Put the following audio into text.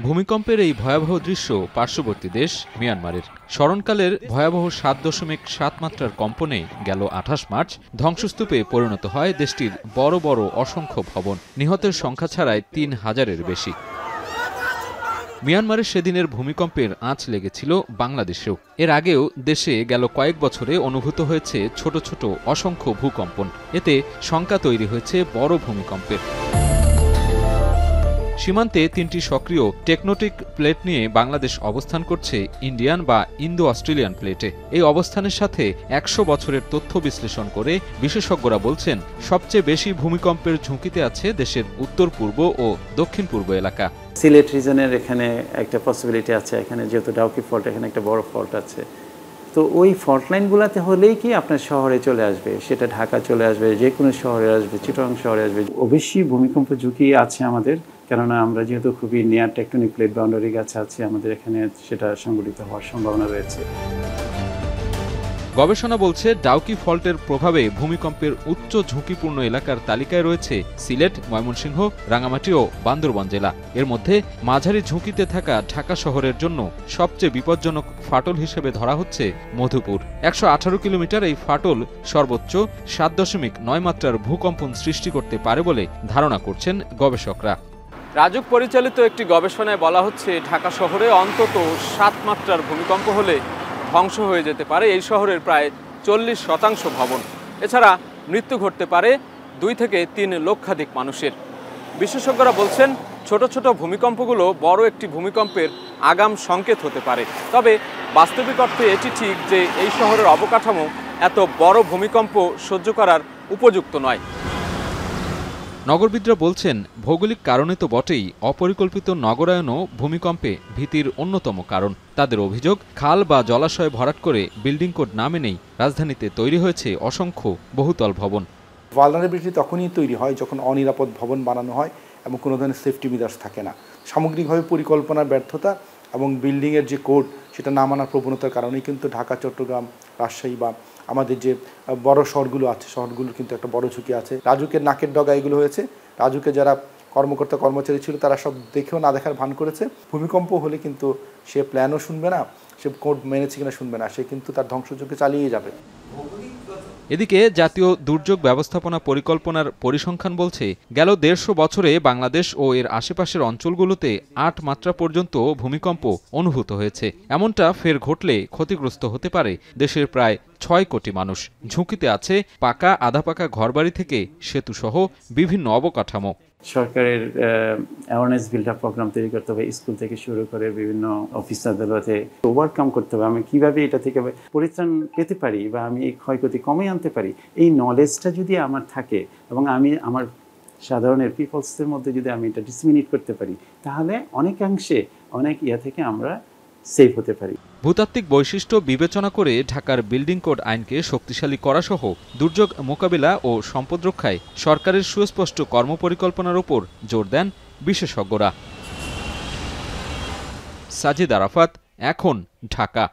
ভূমিকম্পের এই ভয়াবহ দৃশ্য পার্শ্ববর্তী দেশ মিয়ানমারের। স্মরণকালের ভয়াবহ 7.7 মাত্রার কম্পনে গেল 28 মার্চ ধ্বংসস্তূপে পরিণত হয় দেশটির বড় বড় অসংখ্য ভবন। নিহতের সংখ্যা ছাড়ায় 3000-এর বেশি। মিয়ানমারের সেদিনের ভূমিকম্পের আঁচ লেগেছিল বাংলাদেশেও। এর আগেও দেশে গেল কয়েক বছরে অনুভূত হয়েছে ছোট ছোট অসংখ্য ভূকম্পন। এতে শঙ্কা তৈরি হয়েছে বড় ভূমিকম্পের। সীমান্তে 3টি সক্রিয় টেকটোনিক প্লেট নিয়ে বাংলাদেশ অবস্থান করছে ইন্ডিয়ান বা ইন্দো অস্ট্রেলিয়ান প্লেটে। এই অবস্থানের সাথে 100 বছরের তথ্য বিশ্লেষণ করে বিশেষজ্ঞরা বলছেন, সবচেয়ে বেশি ভূমিকম্পের ঝুঁকিতে আছে দেশের উত্তর পূর্ব ও দক্ষিণ পূর্ব এলাকা। সিলেট রিজনের এখানে একটা পসিবিলিটি আছে, এখানে যেহেতু ডাউকি ফল্ট, এখানে একটা বড় ফল্ট আছে, তো ওই ফল্ট লাইনগুলোতে হলেই কি আপনার শহরে চলে আসবে, সেটা ঢাকা চলে আসবে, যে কোনো শহরে আসবে, চিটাগং শহরে আসবে। অবশ্যই ভূমিকম্প ঝুঁকি আছে আমাদের, কেননা আমরা যেহেতু খুবই নিয়ার টেকটোনিক প্লেট বাউন্ডারি কাছে আছি, আমাদের এখানে সেটা সংঘটিত হওয়ার সম্ভাবনা রয়েছে। গবেষণা বলছে, ডাউকি ফল্টের প্রভাবে ভূমিকম্পের উচ্চ ঝুঁকিপূর্ণ এলাকার তালিকায় রয়েছে সিলেট, ময়মনসিংহ, রাঙামাটি ও বান্দরবান জেলা। এর মধ্যে মাঝারি ঝুঁকিতে থাকা ঢাকা শহরের জন্য সবচেয়ে বিপজ্জনক ফাটল হিসেবে ধরা হচ্ছে মধুপুর। 118 কিলোমিটার এই ফাটল সর্বোচ্চ 7.9 মাত্রার ভূকম্পন সৃষ্টি করতে পারে বলে ধারণা করছেন গবেষকরা। রাজুক পরিচালিত একটি গবেষণায় বলা হচ্ছে, ঢাকা শহরে অন্তত 7 মাত্রার ভূমিকম্প হলে ধ্বংস হয়ে যেতে পারে এই শহরের প্রায় 40% ভবন। এছাড়া মৃত্যু ঘটতে পারে 2 থেকে 3 লক্ষাধিক মানুষের। বিশেষজ্ঞরা বলছেন, ছোট ছোট ভূমিকম্পগুলো বড় একটি ভূমিকম্পের আগাম সংকেত হতে পারে। তবে বাস্তবিক অর্থে এটি ঠিক যে এই শহরের অবকাঠামো এত বড় ভূমিকম্প সহ্য করার উপযুক্ত নয়। নগরবিদরা বলছেন, ভৌগোলিক কারণে তো বটেই, অপরিকল্পিত নগরায়নও ভূমিকম্পে ভীতির অন্যতম কারণ। তাদের অভিযোগ, খাল বা জলাশয় ভরাট করে বিল্ডিং কোড না মেনেই রাজধানীতে তৈরি হয়েছে অসংখ্য বহুতল ভবন। ভালনারেবিলিটি তখনই তৈরি হয় যখন অনিরাপদ ভবন বানানো হয় এবং কোনো ধরনের সেফটি মেজার্স থাকে না। সামগ্রিকভাবে পরিকল্পনার ব্যর্থতা এবং বিল্ডিংয়ের যে কোড সেটা না মানার প্রবণতার কারণেই কিন্তু ঢাকা, চট্টগ্রাম, রাজশাহী বা আমাদের যে বড় শহরগুলো আছে, শহরগুলোর কিন্তু একটা বড় ঝুঁকি আছে। রাজুকের নাকের ডগা এগুলো হয়েছে। রাজুকে যারা কর্মকর্তা কর্মচারী ছিল তারা সব দেখেও না দেখার ভান করেছে। ভূমিকম্প হলে কিন্তু সে প্ল্যানও শুনবে না, সে কোড মেনেছে কিনা শুনবে না, সে কিন্তু তার ধ্বংসযজ্ঞ চালিয়ে যাবে। এদিকে জাতীয় দুর্যোগ ব্যবস্থাপনা পরিকল্পনার পরিসংখ্যান বলছে, গেল 150 বছরে বাংলাদেশ ও এর আশেপাশের অঞ্চলগুলোতে 8 মাত্রা পর্যন্ত ভূমিকম্প অনুভূত হয়েছে। এমনটা ফের ঘটলে ক্ষতিগ্রস্ত হতে পারে দেশের প্রায় 6 কোটি মানুষ। ঝুঁকিতে আছে পাকা, আধা পাকা ঘরবাড়ি থেকে সেতুসহ বিভিন্ন অবকাঠামো। সরকারের অ্যাওয়ারনেস বিল্ড আপ প্রোগ্রাম তৈরি করতে হবে, স্কুল থেকে শুরু করে বিভিন্ন অফিস আদালতে ওভারকাম করতে হবে। আমি কিভাবে এটা থেকে পরিত্রাণ পেতে পারি বা আমি এই ক্ষয়ক্ষতি কমে আনতে পারি, এই নলেজটা যদি আমার থাকে এবং আমি আমার সাধারণের পিপলসের মধ্যে যদি আমি এটা ডিসমিনেট করতে পারি, তাহলে অনেকাংশে অনেক থেকে আমরা সেফ হতে পারি। ভূতাত্ত্বিক বৈশিষ্ট্য বিবেচনা করে ঢাকার বিল্ডিং কোড আইনকে শক্তিশালী করা সহ দুর্যোগ মোকাবিলা ও সম্পদ রক্ষায় সরকারের সুস্পষ্ট কর্মপরিকল্পনার উপর জোর দেন বিশেষজ্ঞরা। সাজিদ আরাফাত, এখন, ঢাকা।